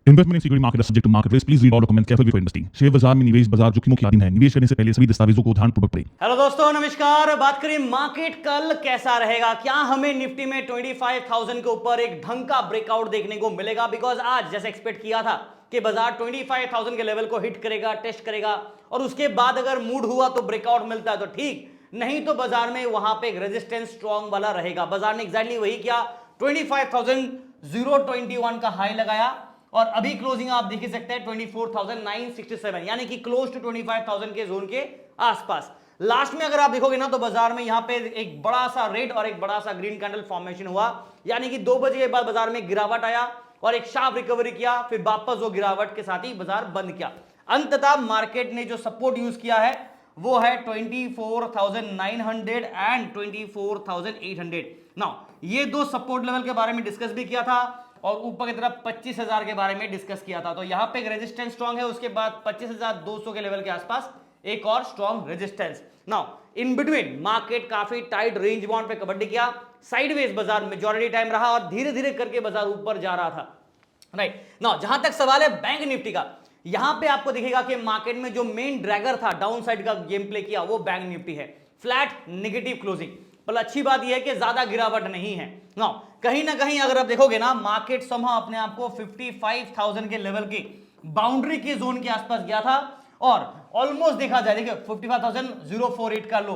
Investment in security market subject to market risk, please read all documents carefully before investing. Share बाजार में निवेश बाजार जोखिमों की अधीन है। निवेश करने से पहले सभी दस्तावेजों को ध्यानपूर्वक पढ़ें। हेलो दोस्तों, नमस्कार। बात करें मार्केट कल कैसा रहेगा। क्या हमें निफ्टी में 25,000 के ऊपर एक ढंग का ब्रेकआउट देखने को मिलेगा? बिकॉज आज जैसे एक्सपेक्ट किया था कि बाजार 25,000 के लेवल को हिट करेगा, टेस्ट करेगा, और उसके बाद अगर मूड हुआ तो ब्रेकआउट मिलता है तो ठीक, नहीं तो बाजार में वहां पे एक रेजिस्टेंस स्ट्रॉन्ग वाला रहेगा। बाजार ने एग्जैक्टली वही किया, 25,021 का हाई लगाया और अभी क्लोजिंग आप देख ही सकते हैं 24,967, यानी कि क्लोज टू 25,000 के जोन के आसपास। लास्ट में अगर आप देखोगे ना तो बाजार में यहां पे एक बड़ा सा रेड और एक बड़ा सा ग्रीन कैंडल फॉर्मेशन हुआ, यानी कि 2 बजे के बाद बाजार में गिरावट आया और एक शार्प रिकवरी किया, फिर वापस वो गिरावट के साथ ही बाजार बंद किया। अंततः मार्केट ने जो सपोर्ट यूज किया है वो है 24,900 एंड 24,800। नाउ ये दो सपोर्ट लेवल के बारे में डिस्कस भी किया था और ऊपर की तरफ 25,000 के बारे में डिस्कस किया था। तो यहां पे एक रेजिस्टेंस स्ट्रांग है, उसके बाद 25,200 के लेवल के आसपास एक और strong resistance. Now in between market काफी टाइट रेंज बाउंड पे कबड्डी किया, साइडवेज बाजार मेजॉरिटी टाइम रहा और धीरे धीरे करके बाजार ऊपर जा रहा था। राइट नाउ जहां तक सवाल है बैंक निफ्टी का, यहां पे आपको दिखेगा कि मार्केट में जो मेन ड्रैगर था डाउन साइड का गेम प्ले किया वो बैंक निफ्टी है। फ्लैट नेगेटिव क्लोजिंग, पर अच्छी बात यह है कि ज्यादा गिरावट नहीं है। नाउ कहीं ना कहीं अगर आप देखोगे ना, मार्केट समहाउ अपने आप को 55,000 के लेवल की बाउंड्री के जोन के आसपास गया था और ऑलमोस्ट देखा जाए, देखिए 55,048 का लो,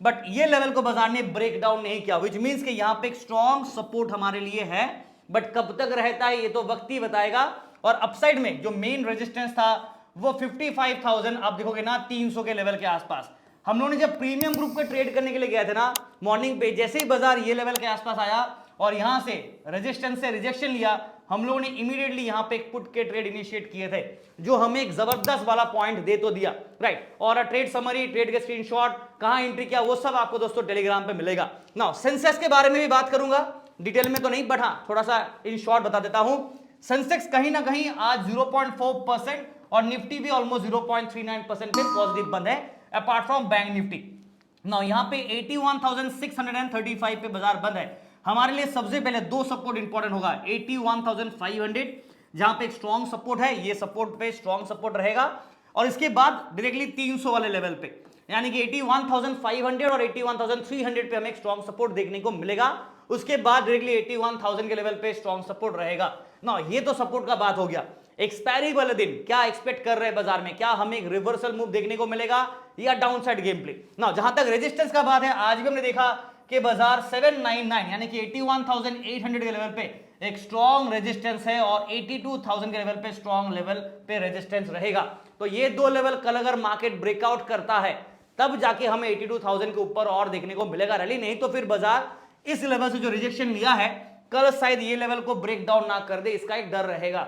बट ये लेवल को बाजार ने ब्रेक डाउन नहीं किया, विच मींस कि यहां पे एक स्ट्रॉन्ग सपोर्ट हमारे लिए है, बट कब तक रहता है ये तो वक्त ही बताएगा। और अपसाइड में जो मेन रेजिस्टेंस था वो 55,000 आप देखोगे ना 300 के लेवल के आसपास। हम लोगों ने जब प्रीमियम ग्रुप पे ट्रेड करने के लिए गए थे ना मॉर्निंग पे, जैसे ही बाजार ये लेवल के आसपास आया और यहां से रेजिस्टेंस से रिजेक्शन लिया, हम लोगों ने इमीडिएटली यहां पे एक पुट के ट्रेड इनिशिएट किए थे, जो हमें एक जबरदस्त वाला पॉइंट दे तो दिया। राइट, और ट्रेड समरी, ट्रेड के स्क्रीनशॉट, कहां एंट्री किया, वो सब आपको दोस्तों टेलीग्राम पे मिलेगा। नाउ सेंसेक्स के बारे में भी बात करूंगा, डिटेल में तो नहीं, बट हाँ थोड़ा सा इन शॉर्ट बता देता हूं। सेंसेक्स कहीं ना कहीं आज 0.4% और निफ्टी भी ऑलमोस्ट 0.39% पे पॉजिटिव बंद है, apart from bank Nifty. Now यहां पे 81,635 पे बाजार बंद है। हमारे लिए सबसे पहले दो सपोर्ट इंपॉर्टेंट होगा, 81,500 जहां पे एक स्ट्रॉन्ग सपोर्ट है, ये सपोर्ट पे स्ट्रॉन्ग सपोर्ट रहेगा, और इसके बाद डायरेक्टली 300 वाले लेवल पे, यानी कि 81,500 और 81,300 पे हमें एक स्ट्रॉन्ग सपोर्ट देखने को मिलेगा। उसके बाद डायरेक्टली 81,000 के लेवल पे स्ट्रॉन्ग सपोर्ट रहेगा। ना ये तो सपोर्ट का बात हो गया। एक्सपायरी वाले दिन क्या एक्सपेक्ट कर रहे हैं बाजार में, क्या हमें एक रिवर्सल मूव देखने को मिलेगा या डाउनसाइड गेम प्ले? ना जहां तक रेजिस्टेंस का बात है, आज भी हमने देखा कि बाजार 799 यानी कि 81,800 के लेवल पे एक स्ट्रॉन्ग रेजिस्टेंस है और 82,000 के लेवल पे स्ट्रॉन्ग लेवल पे रेजिस्टेंस रहेगा। तो ये दो लेवल कल अगर मार्केट ब्रेकआउट करता है तब जाके हमें 82,000 के ऊपर और देखने को मिलेगा रैली, नहीं तो फिर बाजार इस लेवल से जो रिजेक्शन लिया है कल शायद ये लेवल को ब्रेक डाउन ना कर दे, इसका एक डर रहेगा।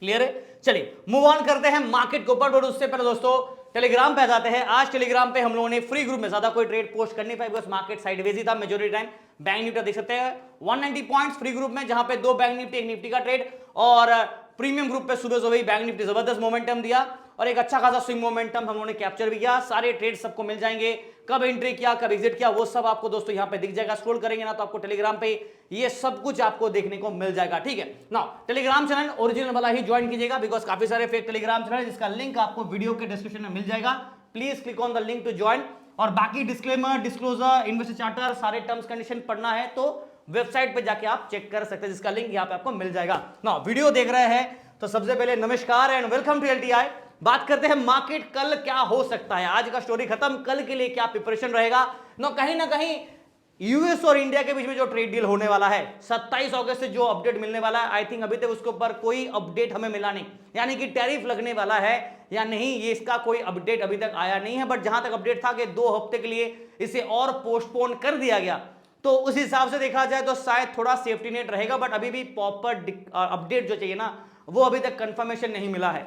क्लियर है? चलिए मूव ऑन करते हैं मार्केट के ऊपर, और उससे पहले दोस्तों टेलीग्राम पे आ जाते हैं। आज टेलीग्राम पे हम लोगों ने फ्री ग्रुप में ज्यादा कोई ट्रेड पोस्ट कर नहीं पाए, बिकॉज मार्केट साइडवेज ही था मेजॉरिटी टाइम। बैंक निफ्टी देख सकते हैं 190 पॉइंट्स फ्री ग्रुप में, जहां पे 2 बैंक निफ्टी, 1 निफ्टी का ट्रेड, और प्रीमियम ग्रुप पे सुबह सुबह बैंक निफ्टी जबरदस्त मोमेंटम दिया और एक अच्छा खासा स्विंग मोमेंटम हम लोगों ने कैप्चर भी किया। सारे ट्रेड सबको मिल जाएंगे, कब एंट्री किया, कब एग्जिट किया, वो सब आपको दोस्तों यहां पे दिख जाएगा। स्क्रॉल करेंगे ना तो आपको टेलीग्राम पे ये सब कुछ आपको देखने को मिल जाएगा। ठीक है ना, टेलीग्राम चैनल ओरिजिनल वाला ही ज्वाइन कीजिएगा, बिकॉज काफी सारे फेक टेलीग्राम चैनल जिसका लिंक आपको वीडियो के डिस्क्रिप्शन में मिल जाएगा। Please click on the link to join. और बाकी डिस्क्लेमर, डिस्क्लोजर, इन्वेस्टर चार्टर, सारे टर्म्स कंडीशन पढ़ना है तो वेबसाइट पे जाके आप चेक कर सकते हैं, जिसका लिंक यहाँ पे आपको मिल जाएगा। ना वीडियो देख रहे हैं तो सबसे पहले नमस्कार एंड वेलकम टू एलटीआई। बात करते हैं मार्केट कल क्या हो सकता है। आज का स्टोरी खत्म, कल के लिए क्या प्रिपरेशन रहेगा। ना कहीं यूएस और इंडिया के बीच में जो ट्रेड डील होने वाला है 27 अगस्त से जो अपडेट मिलने वाला है, आई थिंक अभी तक उसके ऊपर कोई अपडेट हमें मिला नहीं, यानी कि टैरिफ लगने वाला है या नहीं, ये इसका कोई अपडेट अभी तक आया नहीं है। बट जहां तक अपडेट था कि 2 हफ्ते के लिए इसे और पोस्टपोन कर दिया गया, तो उस हिसाब से देखा जाए तो शायद थोड़ा सेफ्टी नेट रहेगा, बट अभी भी प्रॉपर अपडेट जो चाहिए ना वो अभी तक कंफर्मेशन नहीं मिला है।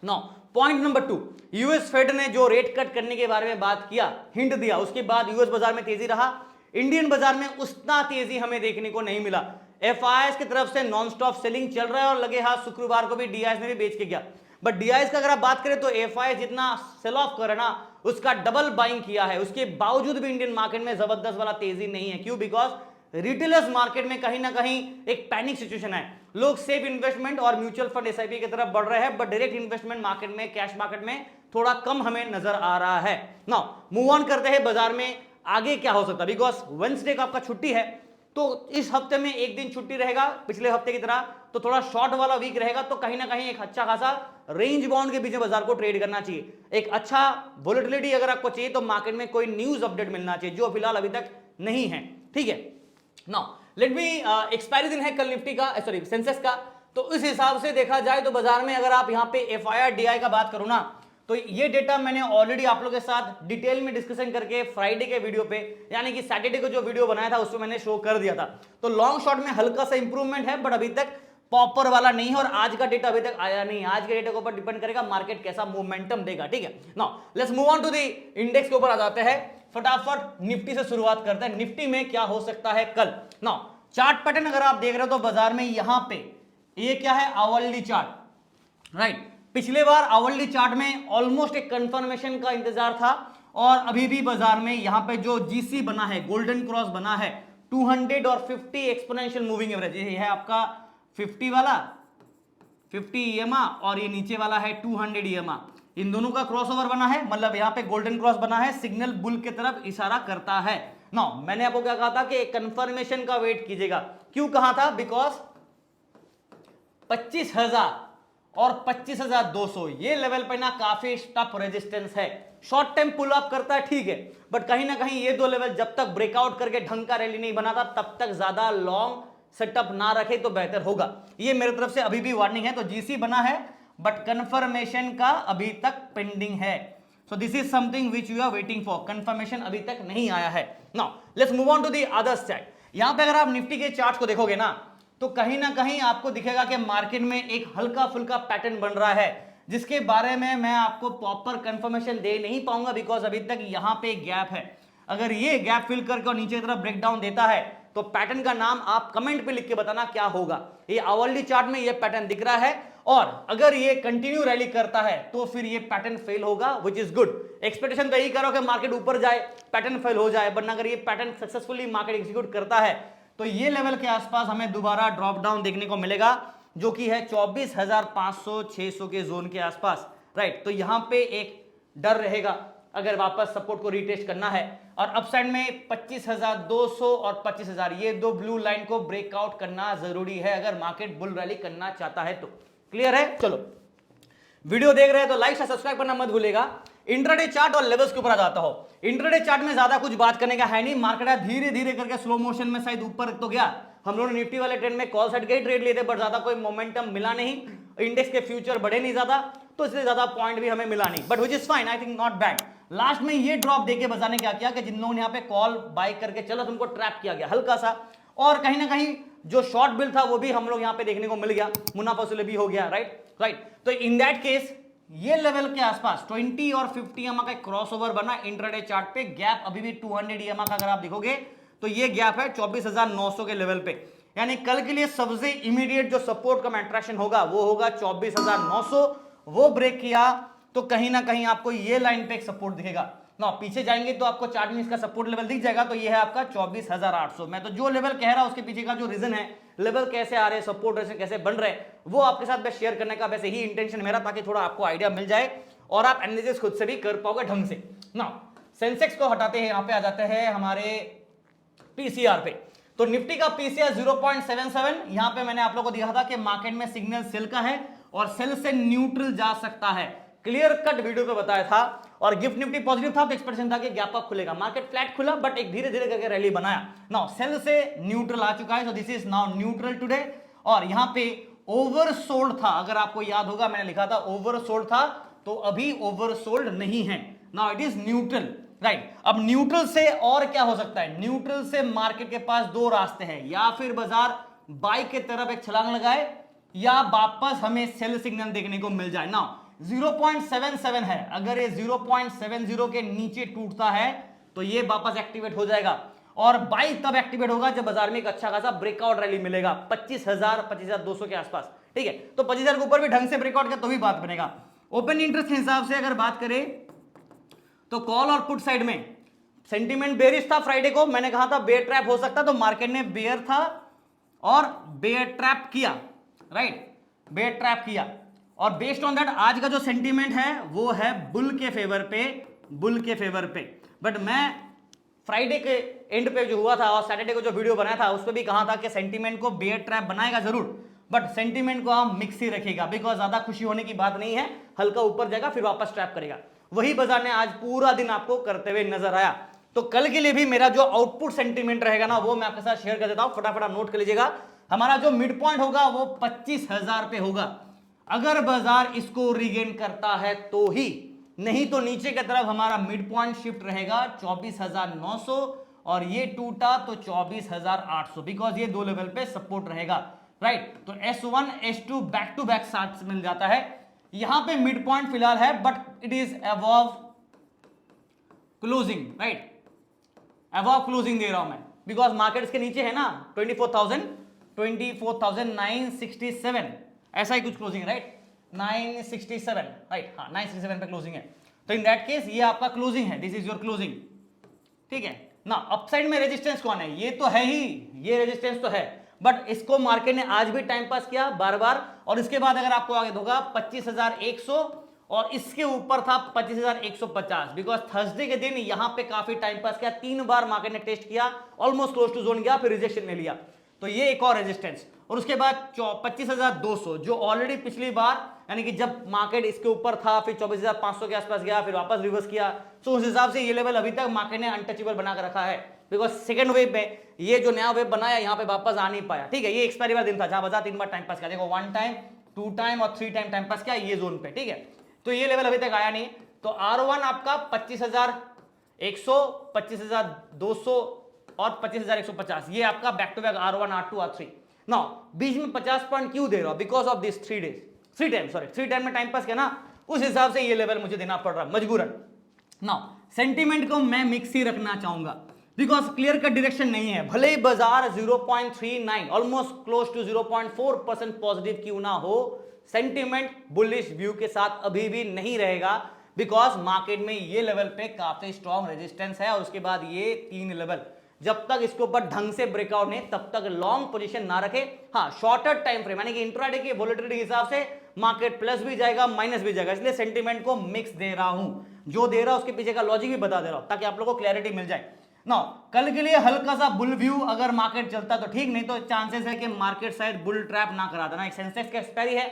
No point number 2, US Fed ने जो रेट कट करने के बारे में बात किया, हिंट दिया, उसके बाद यूएस बाजार में तेजी रहा, इंडियन बाजार में उतना तेजी हमें देखने को नहीं मिला। एफआईआईएस की तरफ से नॉन स्टॉप सेलिंग चल रहा है और लगे हाथ शुक्रवार को भी डीआईएस ने भी बेच के गया, बट डीआईएस का अगर आप बात करें तो एफआईआईएस जितना सेल ऑफ कर ना उसका डबल बाइंग किया है, उसके बावजूद भी इंडियन मार्केट में जबरदस्त वाला तेजी नहीं है। क्यों? बिकॉज रिटेलर्स मार्केट में कहीं ना कहीं एक पैनिक सिचुएशन है लोग सेफ इन्वेस्टमेंट और म्यूचुअल फंड एसआईपी की तरफ बढ़ रहे हैं, बट डायरेक्ट इन्वेस्टमेंट मार्केट में, कैश मार्केट में थोड़ा कम हमें नजर आ रहा है। नाउ मूव ऑन करते हैं बाजार में आगे क्या हो सकता है, बिकॉज वेडनेसडे का आपका छुट्टी है, तो इस हफ्ते में एक दिन छुट्टी रहेगा पिछले हफ्ते की तरह, तो थोड़ा शॉर्ट वाला वीक रहेगा, तो कहीं ना कहीं एक अच्छा खासा रेंज बाउंड के बीच में बाजार को ट्रेड करना चाहिए। एक अच्छा वोलेटिलिटी अगर आपको चाहिए तो मार्केट में कोई न्यूज अपडेट मिलना चाहिए, जो फिलहाल अभी तक नहीं है, ठीक है। नाउ लेट मी एक्सपायरी दिन है कल निफ्टी का, सॉरी सेंसेक्स का, तो इस हिसाब से देखा जाए तो बाजार में अगर आप यहां पे एफआईआर डीआई का बात करूं ना, तो ये डेटा मैंने ऑलरेडी आप लोगों के साथ डिटेल में डिस्कशन करके फ्राइडे के वीडियो पे, यानी कि सैटरडे को जो वीडियो बनाया था उसमें मैंने शो कर दिया था। तो लॉन्ग शॉट में हल्का सा इंप्रूवमेंट है, बट अभी तक पॉपर वाला नहीं है, और आज का डेटा अभी तक आया नहीं। आज के डेटा के ऊपर डिपेंड करेगा मार्केट कैसा मोमेंटम देगा, ठीक है। Now let's move on to the index के ऊपर आ जाते हैं, फटाफट निफ्टी से शुरुआत करते हैं। निफ्टी में क्या हो सकता है कल। नाउ चार्ट पैटर्न अगर आप देख रहे हो तो बाजार में यहां पे ये क्या है, आवरली चार्ट, राइट। पिछले बार आवरली चार्ट में ऑलमोस्ट एक कंफर्मेशन का इंतजार था, और अभी भी बाजार में यहां पे जो जीसी बना है, गोल्डन क्रॉस बना है 200 और 50 एक्सपोनेंशियल मूविंग एवरेज, ये है आपका 50 वाला 50 ईएमआ, और ये नीचे वाला है 200 ईएमआ। इन दोनों का क्रॉसओवर बना है, मतलब यहां पे गोल्डन क्रॉस बना है, सिग्नल बुल की तरफ इशारा करता है। नो मैंने आपको क्या कहा था कि कंफर्मेशन का वेट कीजिएगा। क्यों कहा था, बिकॉज 25,000 और 25,200 ये लेवल पे ना काफी टफ रेजिस्टेंस है। शॉर्ट टाइम पुल अप करता है, ठीक है, बट कहीं ना कहीं ये दो लेवल जब तक ब्रेकआउट करके ढंग का रैली नहीं बनाता तब तक ज्यादा लॉन्ग सेटअप ना रखे तो बेहतर होगा। ये मेरी तरफ से अभी भी वार्निंग है। तो जीसी बना है, बट कंफर्मेशन का अभी तक पेंडिंग है। So this is something which you are waiting for, confirmation अभी तक नहीं आया है। Now let's move on to the other side. यहां पे अगर आप निफ्टी के चार्ट को देखोगे ना, तो कहीं ना कहीं आपको दिखेगा कि मार्केट में एक हल्का फुल्का पैटर्न बन रहा है, जिसके बारे में मैं आपको प्रॉपर कंफर्मेशन दे नहीं पाऊंगा, बिकॉज अभी तक यहां पे गैप है। अगर ये गैप फिल करके और नीचे की तरफ ब्रेकडाउन देता है तो पैटर्न का नाम आप कमेंट पे लिख के बताना क्या होगा। ये आवरली चार्ट में ये पैटर्न दिख रहा है, और अगर ये कंटिन्यू रैली करता है तो फिर ये पैटर्न फेल होगा, विच इज गुड। एक्सपेक्टेशन तो यही करो कि मार्केट ऊपर जाए, पैटर्न फेल हो जाए, वरना अगर ये पैटर्न सक्सेसफुली मार्केट एग्जीक्यूट करता है तो ये लेवल के आसपास हमें दोबारा ड्रॉप डाउन देखने को मिलेगा, जो कि है 24,500-600 के जोन के आसपास, राइट। तो यहां पे एक डर रहेगा अगर वापस सपोर्ट को रिटेस्ट करना है, और अपसाइड में 25,200 और 25,000 ये दो ब्लू लाइन को ब्रेकआउट करना जरूरी है अगर मार्केट बुल रैली करना चाहता है तो। क्लियर है। चलो वीडियो देख रहे हैं तो लाइक और सब्सक्राइब करना मत भूलिएगा। इंट्राडे चार्ट और लेवल्स के ऊपर आ जाता हो। इंट्राडे चार्ट में ज्यादा कुछ बात करने का है नहीं, मार्केट धीरे धीरे करके स्लो मोशन में शायद ऊपर तो गया। हम लोगों ने निफ्टी वाले ट्रेंड में कॉल साइड के ही ट्रेड लिए थे, बट ज्यादा कोई मोमेंटम मिला नहीं, इंडेक्स के फ्यूचर बढ़े नहीं ज्यादा, तो इसलिए ज्यादा पॉइंट भी हमें मिला नहीं, but which is fine, I think not bad. Last में ये ड्रॉप देके बाजार ने क्या किया कि जिन लोगों ने यहाँ पे कॉल बाय करके चलो तुमको ट्रैप किया गया हल्का सा, और कहीं ना कहीं जो शॉर्ट बिल था वो भी हम लोग यहाँ पे देखने को मिल गया, मुनाफा वसूली भी हो गया, राइट। तो इन दैट केस ये लेवल के आसपास 20 और 50 EMA का क्रॉसओवर बना इंट्राडे चार्ट पे। गैप अभी भी 200 EMA का अगर आप देखोगे तो ये गैप है 24,900 के लेवल पे, यानी कल के लिए सबसे इमीडिएट जो सपोर्ट का अट्रैक्शन होगा वो होगा 24,900। वो ब्रेक किया तो कहीं ना कहीं आपको ये लाइन पे एक सपोर्ट दिखेगा ना। पीछे जाएंगे तो आपको चार्ट में इसका सपोर्ट लेवल दिख जाएगा, तो ये है आपका 24,800। मैं तो जो लेवल कह रहा हूं उसके पीछे का जो रीजन है, लेवल कैसे आ रहे हैं, सपोर्ट कैसे बन रहे हैं, वो आपके साथ मैं शेयर करने का वैसे ही इंटेंशन मेरा, ताकि थोड़ा आपको आइडिया मिल जाए और आप एनालिसिस खुद से भी कर पाओगे ढंग से। ना सेंसेक्स को हटाते हैं, यहां पे आ जाते हैं हमारे पीसीआर पे। तो निफ्टी का पीसीआर 0.77, यहां पे मैंने आप लोगों को दिया था कि मार्केट में सिग्नल सेल का है और सेल से न्यूट्रल जा सकता है, क्लियर कट वीडियो पे बताया था। और गिफ्ट निफ्टी पॉजिटिव था तो एक्सपेक्टेशन था कि गैप अप खुलेगा, मार्केट फ्लैट खुला बट एक धीरे धीरे करके रैली बनाया। नाउ सेल से न्यूट्रल आ चुका है, so this is now neutral today. और यहां पे ओवरसोल्ड था, अगर आपको याद होगा मैंने लिखा था ओवरसोल्ड था, तो अभी ओवरसोल्ड नहीं है, now it is neutral, right. अब न्यूट्रल से और क्या हो सकता है, न्यूट्रल से मार्केट के पास दो रास्ते हैं, या फिर बाजार बाई के तरफ एक छलांग लगाए या वापस हमें सेल सिग्नल देखने को मिल जाए। नाउ 0.77 है, अगर ये 0.70 के नीचे टूटता है तो ये वापस एक्टिवेट हो जाएगा, और बाई तब एक्टिवेट होगा जब बाजार में एक अच्छा खासा ब्रेकआउट रैली मिलेगा 25,000 25,200 के आसपास, ठीक है। तो 25,000 के ऊपर भी ढंग से ब्रेकआउट किया तो भी बात बनेगा। ओपन इंटरेस्ट के हिसाब से अगर बात करें तो कॉल और पुट साइड में सेंटीमेंट बेयरिश था। फ्राइडे को मैंने कहा था बेयर ट्रैप हो सकता, तो मार्केट ने बेयर था और बेयर ट्रैप किया, राइट, बेयर ट्रैप किया, और बेस्ड ऑन दैट आज का जो सेंटीमेंट है वो है बुल के फेवर पे, बुल के फेवर पे। बट मैं फ्राइडे के एंड पे जो हुआ था और सैटरडे को जो वीडियो बनाया था उस पर भी कहा था कि सेंटीमेंट को बेयर ट्रैप बनाएगा जरूर, बट सेंटीमेंट को हम मिक्स ही रखेगा, बिकॉज ज्यादा खुशी होने की बात नहीं है, हल्का ऊपर जाएगा फिर वापस ट्रैप करेगा। वही बाजार ने आज पूरा दिन आपको करते हुए नजर आया। तो कल के लिए भी मेरा जो आउटपुट सेंटीमेंट रहेगा ना वो मैं आपके साथ शेयर कर देता हूं, फटाफट नोट कर लीजिएगा। हमारा जो मिड पॉइंट होगा वो 25,000 पे होगा, अगर बाजार इसको रिगेन करता है तो ही, नहीं तो नीचे की तरफ हमारा मिड पॉइंट शिफ्ट रहेगा 24,900, और ये टूटा तो 24,800, बिकॉज ये दो लेवल पे सपोर्ट रहेगा, राइट। तो S1 S2 back to back साथ मिल जाता है, यहां पे मिड पॉइंट फिलहाल है but it is above closing, right, above closing दे रहा हूं मैं, बिकॉज मार्केट इसके नीचे है ना 24,967, ऐसा ही कुछ क्लोजिंग, राइट, 967, राइट, हाँ 967 पे क्लोजिंग है। तो इन दैट केस ये आपका क्लोजिंग है, दिस इज योर क्लोजिंग, ठीक है ना। अपसाइड में रेजिस्टेंस कौन है, ये तो है ही, ये रेजिस्टेंस तो है, बट इसको मार्केट ने आज भी टाइम पास किया बार बार, और इसके बाद अगर आपको आगे होगा 25,100 और इसके ऊपर था 25,150, बिकॉज थर्सडे के दिन यहां पे काफी टाइम पास किया, 3 बार मार्केट ने टेस्ट किया, ऑलमोस्ट क्लोज टू जोन गया, फिर रिजेक्शन में लिया, तो ये एक और रेजिस्टेंस, और उसके बाद 25,200 जो ऑलरेडी पिछली बार यानी कि जब मार्केट इसके ऊपर था फिर 24,500 के आसपास गया, फिर वापस रिवर्स किया, तो उस हिसाब से ये लेवल अभी तक मार्केट ने अनटचेबल बना कर रखा है, बिकॉज सेकंड वेव में ये जो नया वेव बनाया यहाँ पे वापस आ नहीं पाया, ठीक है। ये एक्सपायरी वाला दिन था जहां बाजार 3 बार टाइम पास किया, देखो 1 टाइम 2 टाइम और 3 टाइम टाइम पास किया ये जोन पे, ठीक है। तो ये लेवल अभी तक आया नहीं, तो R1 आपका 25,100, 25,200 और 25,150, ये आपका back to back R1 R2 R3। Now बीच में 50 पॉइंट क्यों दे रहा हूं, बिकॉज ऑफ दिस 3 टाइम में टाइम पास किया ना, उस हिसाब से ये लेवल मुझे देना पड़ रहा है मजबूरन। नाउ सेंटीमेंट को मैं मिक्स ही रखना चाहूंगा, बिकॉज क्लियर कट डायरेक्शन नहीं है, भले ही बाजार 0.39 ऑलमोस्ट क्लोज टू 0.4% पॉजिटिव क्यों ना हो, सेंटीमेंट बुलिश व्यू के साथ अभी भी नहीं रहेगा, बिकॉज मार्केट में ये लेवल पे काफी स्ट्रॉन्ग रेजिस्टेंस है, और उसके बाद ये 3 लेवल जब तक इसके ऊपर ढंग से ब्रेकआउट नहीं तब तक लॉन्ग पोजीशन ना रखे। हाँ शॉर्टर टाइम फ्रेम यानी कि इंट्राडे की वोलेटिलिटी के हिसाब से मार्केट प्लस भी जाएगा माइनस भी जाएगा, इसलिए सेंटीमेंट को मिक्स दे रहा हूं, जो दे रहा हूं उसके पीछे का लॉजिक भी बता दे रहा हूं ताकि आप लोगों को क्लैरिटी मिल जाए। ना कल के लिए हल्का सा बुल व्यू अगर मार्केट चलता तो ठीक, नहीं तो चांसेस है कि मार्केट शायद बुल ट्रैप ना करा देना। एक सेंसेक्स का एक्सपायरी है,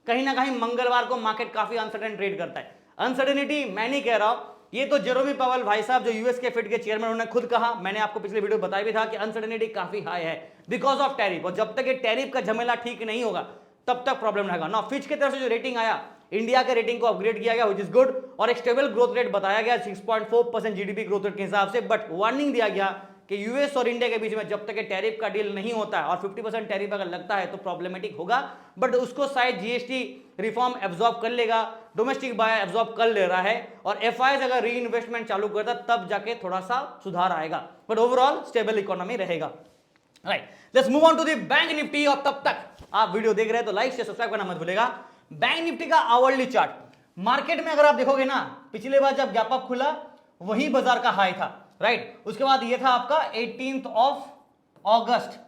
कहीं ना कहीं मंगलवार को मार्केट काफी अनसर्टेन ट्रेड करता है। अनसर्टेनिटी मैं नहीं कह रहा हूं, ये तो जेरोमी पावेल भाई साहब जो यूएस के फेड के चेयरमैन उन्होंने खुद कहा, मैंने आपको पिछले वीडियो बताया भी था कि अनसर्टेनिटी काफी हाई है बिकॉज ऑफ टैरिफ, और जब तक ये टैरिफ का झमेला ठीक नहीं होगा तब तक प्रॉब्लम रहेगा। ना फिच की तरफ से जो रेटिंग आया, इंडिया के रेटिंग को अपग्रेड किया गया, व्हिच इज गुड, और एक स्टेबल ग्रोथ रेट बताया गया 6.4% जीडीपी ग्रोथ रेट के हिसाब से, बट वार्निंग दिया गया कि यूएस और इंडिया के बीच में जब तक टैरिफ का डील नहीं होता है और 50% टैरिफ अगर लगता है तो प्रॉब्लमेटिक होगा, बट उसको शायद जीएसटी रिफॉर्म एब्जॉर्ब कर लेगा, डोमेस्टिक बायर एब्जॉर्ब कर ले रहा है, और एफआईएस अगर री इन्वेस्टमेंट चालू करता तब जाके थोड़ा सा सुधार आएगा, बट ओवरऑल स्टेबल इकोनॉमी रहेगा। Right, let's move on to the Bank Nifty. और तब तक आप वीडियो देख रहे हैं तो लाइक शेयर सब्सक्राइब करना मत भूलेगा। बैंक निफ्टी का आवरली चार्ट, मार्केट में अगर आप देखोगे ना, पिछले बार जब गैप अप खुला वही बाजार का हाई था, राइट, उसके बाद ये था आपका 18th ऑफ अगस्त,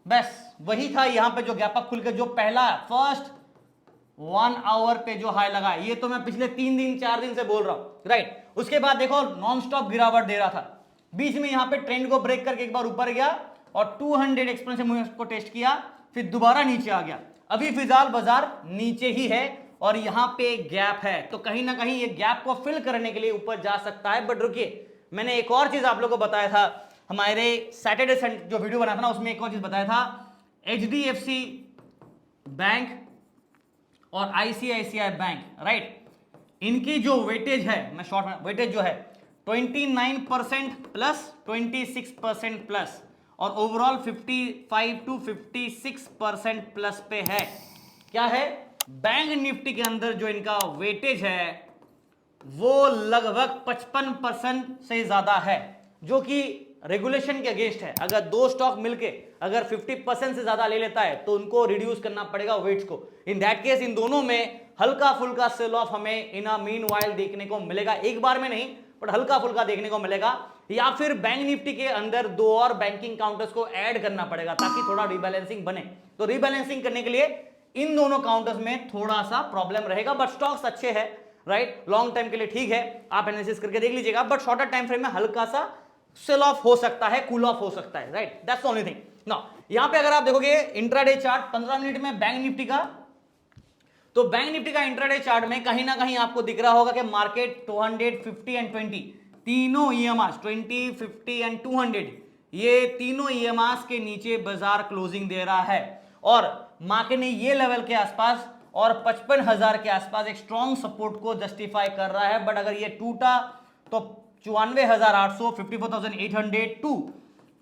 बस वही था यहां पे जो गैप अप खुल के जो पहला फर्स्ट 1 आवर पे जो हाई लगा, ये तो मैं पिछले 3 दिन 4 दिन से बोल रहा हूं, राइट। उसके बाद देखो नॉन स्टॉप गिरावट दे रहा था, बीच में यहां पे ट्रेंड को ब्रेक करके एक बार ऊपर गया और 200 एक्सपेंसिव मूवमेंट को टेस्ट किया, फिर दोबारा नीचे आ गया, अभी फिलहाल बाजार नीचे ही है और यहां पे गैप है, तो कहीं ना कहीं ये गैप को फिल करने के लिए ऊपर जा सकता है। बट रुकिए, मैंने एक और चीज आप लोगों को बताया था, हमारे सैटरडे जो वीडियो बनाया था ना उसमें एक और चीज बताया था, एचडीएफसी बैंक और आईसीआईसीआई बैंक, राइट, इनकी जो वेटेज है, मैं शॉर्ट में वेटेज जो है 29% प्लस 26% प्लस, और ओवरऑल 55 to 56% प्लस पे है। क्या है, बैंक निफ्टी के अंदर जो इनका वेटेज है वो लगभग 55% से ज्यादा है, जो कि रेगुलेशन के अगेंस्ट है। अगर दो स्टॉक मिलके अगर 50% से ज्यादा ले लेता है तो उनको रिड्यूस करना पड़ेगा वेट्स को। इन दैट केस इन दोनों में हल्का फुल्का सेल ऑफ हमें इन अ मीनवाइल देखने को मिलेगा, एक बार में नहीं बट हल्का फुल्का देखने को मिलेगा, या फिर बैंक निफ्टी के अंदर 2 और बैंकिंग काउंटर्स को ऐड करना पड़ेगा ताकि थोड़ा रिबैलेंसिंग बने। तो रिबैलेंसिंग करने के लिए इन दोनों काउंटर्स में थोड़ा सा प्रॉब्लम रहेगा, बट स्टॉक्स अच्छे हैं, राइट, लॉन्ग टाइम के लिए ठीक है, आप एनालिसिस करके देख लीजिएगा, बट शॉर्टर टाइम फ्रेम में हल्का सा सेल ऑफ हो सकता है, कूल ऑफ हो सकता है, right, that's the only thing. Now यहां पे अगर आप देखोगे इंट्राडे चार्ट 15 मिनट में बैंक निफ्टी का, तो बैंक निफ्टी का इंट्राडे चार्ट में कहीं ना कहीं आपको दिख रहा होगा कि मार्केट 200, 50 एंड 20 तीनों ईएमआर 20, 50 एंड 200 ये तीनों ईएमआर के नीचे बाजार क्लोजिंग दे रहा है, और मार्केट ने ये लेवल के आसपास और 55,000 के आसपास एक स्ट्रॉन्ग सपोर्ट को जस्टिफाई कर रहा है, बट अगर ये टूटा तो 54,800, 54,800 टू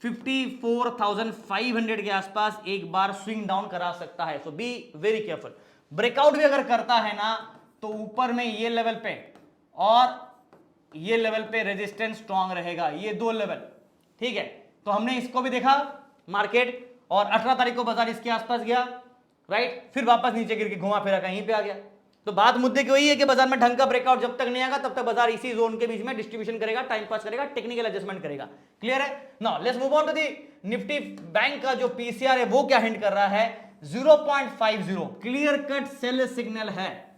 54,500 के आसपास एक बार स्विंग डाउन करा सकता है, सो बी वेरी केयरफुल। ब्रेकआउट भी अगर करता है ना तो ऊपर में ये लेवल पे और ये लेवल पे रेजिस्टेंस स्ट्रॉन्ग रहेगा, ये दो लेवल, ठीक है। तो हमने इसको भी देखा मार्केट, और 18 तारीख को बाजार इसके आसपास गया, राइट, फिर वापस नीचे गिर के घुमा फिरा कहीं पे आ गया। तो बात मुद्दे की वही है कि बाजार में ढंग का ब्रेकआउट जब तक नहीं आएगा तब तक बाजार इसी जोन के बीच में डिस्ट्रीब्यूशन करेगा, टाइम पास करेगा, टेक्निकल एडजस्टमेंट करेगा। क्लियर है? Now let's move on to the Nifty Bank का जो पीसीआर है वो क्या हिंट कर रहा है, 0.50 क्लियर कट सेल सिग्नल है,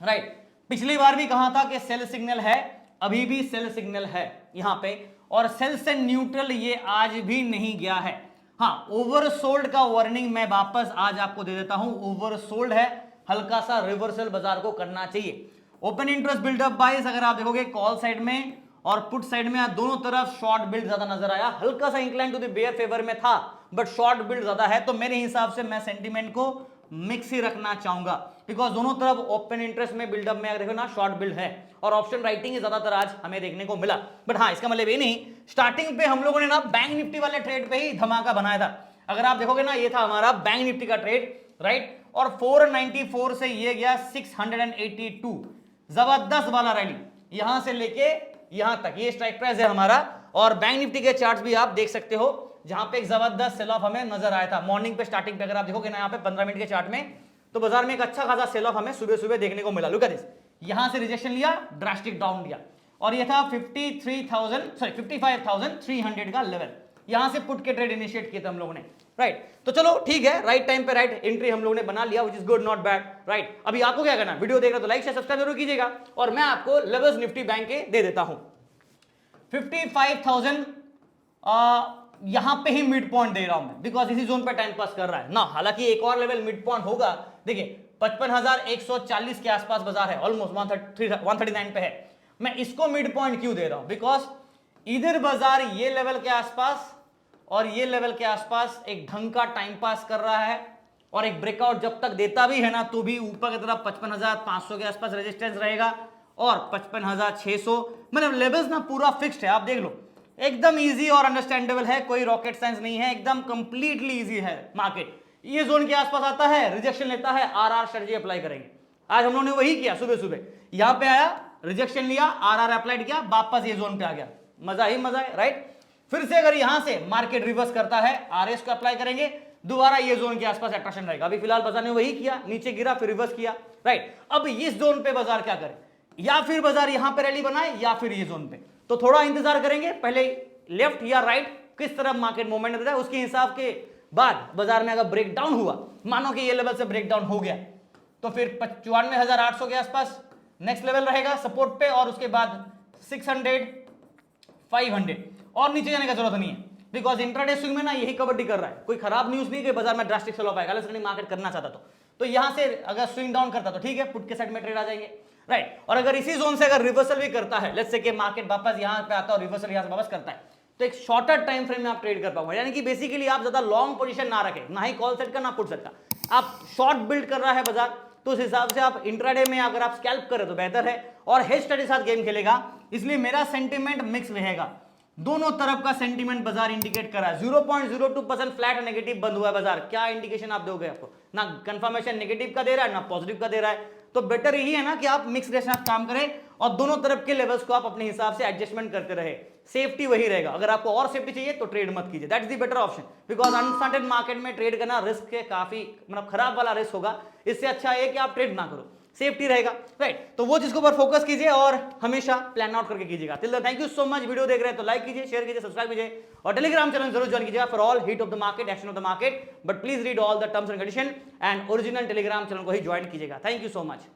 राइट। पिछली बार भी कहा था कि सेल सिग्नल है, अभी भी सेल सिग्नल है यहां पे, और सेल से न्यूट्रल ये आज भी नहीं गया है। हाँ, ओवरसोल्ड का वार्निंग मैं वापस आज आपको दे देता हूं, ओवरसोल्ड है, हल्का सा रिवर्सल बाजार को करना चाहिए। ओपन इंटरेस्ट बिल्डअप बाइस अगर आप देखोगे कॉल साइड में और पुट साइड में दोनों तरफ शॉर्ट बिल्ड ज्यादा नजर आया, हल्का सा incline to the bear favour में था, बट शॉर्ट बिल्ड ज्यादा है, तो मेरे हिसाब से मैं सेंटीमेंट को मिक्स ही रखना चाहूंगा, बिकॉज दोनों तरफ ओपन इंटरेस्ट में बिल्डअप में अगर देखो ना शॉर्ट बिल्ड है, और ऑप्शन राइटिंग ही ज्यादातर आज हमें देखने को मिला। बट हाँ, इसका मतलब ये नहीं, स्टार्टिंग पे हम लोगों ने ना बैंक निफ्टी वाले ट्रेड पे ही धमाका बनाया था। अगर आप देखोगे ना, ये था हमारा बैंक निफ्टी का ट्रेड, राइट, और 494 से ये गया 682, जबरदस्त वाला रैली यहां से लेके यहां तक, ये स्ट्राइक प्राइस है हमारा। और बैंक निफ्टी के चार्ट्स भी आप देख सकते हो, जहां पे एक जबरदस्त सेल ऑफ हमें नजर आया था मॉर्निंग पे, स्टार्टिंग पे अगर आप देखोगे ना यहाँ पे 15 मिनट के चार्ट में, तो बाजार में एक अच्छा खासा सेल ऑफ हमें सुबह सुबह देखने को मिला। लुक एट दिस, यहां से रिजेक्शन लिया, ड्रास्टिक डाउन लिया, और ये था 55,300 का लेवल, यहां से पुट के ट्रेड इनिशिएट किए थे हम लोगों ने, राइट। तो चलो ठीक है, राइट टाइम पे राइट एंट्री हम लोगों ने बना लिया, which is good not bad, right. अभी आपको क्या करना है, वीडियो देख रहे हो तो लाइक शेयर सब्सक्राइब जरूर कीजिएगा, और मैं आपको लेवल्स निफ्टी बैंक के दे देता हूं। 55,000 यहां पे ही मिड पॉइंट दे रहा हूं मैं, बिकॉज इसी जोन पे टाइम पास कर रहा है ना। हालांकि एक और लेवल मिड पॉइंट होगा, देखिए 55,140 के आसपास बाजार है, ऑलमोस्ट 139 पे है। मैं इसको मिड पॉइंट क्यों दे रहा हूं, बिकॉज इधर बाजार ये लेवल के आसपास और ये लेवल के आसपास एक ढंग का टाइम पास कर रहा है, और एक ब्रेकआउट जब तक देता भी है ना, तो भी ऊपर की तरफ 55,500 के आसपास रेजिस्टेंस रहेगा, और 55,600, मतलब लेवल्स ना पूरा फिक्स्ड है, आप देख लो, एकदम इजी और अंडरस्टैंडेबल है, कोई रॉकेट साइंस नहीं है, एकदम कंप्लीटली इजी है मार्केट। ये जोन के आसपास आता है, रिजेक्शन लेता है, आरआर स्ट्रेटजी अप्लाई करेंगे। आज हम लोगों ने वही किया, सुबह सुबह यहां पे आया, रिजेक्शन लिया, आरआर अप्लाइड किया, वापस ये जोन पे आ गया, मजा ही मजा है, राइट। फिर से अगर यहां से मार्केट रिवर्स करता है, आरएस को अप्लाई करेंगे, दोबारा ये जोन के आसपास अट्रैक्शन रहेगा। अभी फिलहाल बाजार ने वही किया, नीचे गिरा फिर रिवर्स किया, राइट। अब इस जोन पे बाजार क्या करे, या फिर बाजार यहां पे रैली बनाए या फिर ये जोन पे, तो थोड़ा इंतजार करेंगे, पहले लेफ्ट या राइट किस तरफ मार्केट मूवमेंट देता है, उसके हिसाब के बाद बाजार में अगर ब्रेक डाउन हुआ, मानो कि ये लेवल से ब्रेक डाउन हो गया, तो फिर 54,800 के आसपास नेक्स्ट लेवल रहेगा सपोर्ट पे, और उसके बाद 600, 500, और नीचे जाने का जरूरत नहीं है, बिकॉज इंट्राडे स्विंग में ना यही कबड्डी कर रहा है। कोई खराब न्यूज नहीं कि बाजार में ड्रास्टिक सेल ऑफ आएगा, अगर मार्केट करना चाहता तो यहां से अगर स्विंग डाउन करता तो ठीक है, पुट के साइड में ट्रेड आ जाएंगे, राइट। और अगर इसी जोन से अगर रिवर्सल भी करता है, लेट्स से कि मार्केट वापस यहां पे आता है और रिवर्सल यहां से वापस करता है, तो एक शॉर्टर टाइम फ्रेम में आप ट्रेड कर पाओगे, यानी कि बेसिकली आप ज्यादा लॉन्ग पोजीशन ना रखें, ना ही कॉल सेट का ना पुट सेट का, आप शॉर्ट बिल्ड कर रहा है बाजार, तो उस हिसाब से आप इंट्राडे में अगर आप स्कैल्प करें तो बेहतर है, और हेज स्टडी साथ गेम खेलेगा, इसलिए मेरा सेंटीमेंट मिक्स रहेगा। दोनों तरफ का सेंटीमेंट बाजार इंडिकेट कर रहा है, 0.02% फ्लैट नेगेटिव बंद हुआ है बाजार, क्या इंडिकेशन आप दोगे, आपको ना कंफर्मेशन नेगेटिव का दे रहा है ना पॉजिटिव का दे रहा है, तो बेटर यही है ना कि आप मिक्स के साथ काम करें, और दोनों तरफ के लेवल्स को आप अपने हिसाब से एडजस्टमेंट करते रहे, सेफ्टी वही रहेगा। अगर आपको और सेफ्टी चाहिए तो ट्रेड मत कीजिए, that is the better option, because uncertain market में ट्रेड करना रिस्क के काफी, मतलब खराब वाला रिस्क होगा। इससे अच्छा है कि आप ट्रेड ना करो, सेफ्टी रहेगा, राइट। तो वो चीज के ऊपर फोकस कीजिए और हमेशा प्लान आउट करके कीजिएगा। Till then thank you so much. Video देख रहे हैं तो लाइक कीजिए, शेयर कीजिए, सब्सक्राइब कीजिए और टेलीग्राम चैनल जरूर ज्वाइन कीजिएगा for all hit of the market, action of the market. But please read all the terms and condition and original Telegram channel को ही ज्वाइन कीजिएगा। Thank you so much.